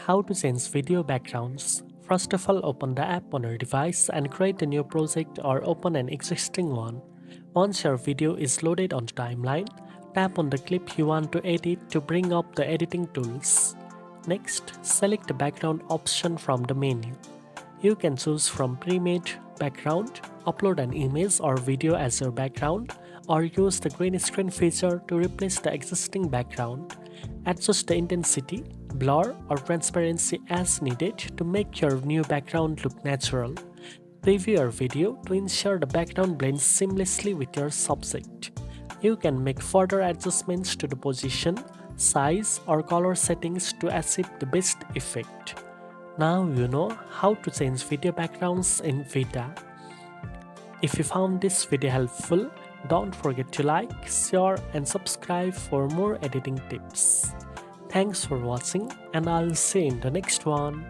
How to change video backgrounds. First of all, open the app on your device and create a new project or open an existing one. Once your video is loaded on the timeline, tap on the clip you want to edit to bring up the editing tools. Next, select the background option from the menu. You can choose from pre-made background, upload an image or video as your background, or use the green screen feature to replace the existing background. Adjust the intensity, blur, or transparency as needed to make your new background look natural. Preview your video to ensure the background blends seamlessly with your subject. You can make further adjustments to the position, size, or color settings to achieve the best effect. Now you know how to change video backgrounds in Vita. If you found this video helpful, don't forget to like, share, and subscribe for more editing tips. Thanks for watching, and I'll see you in the next one.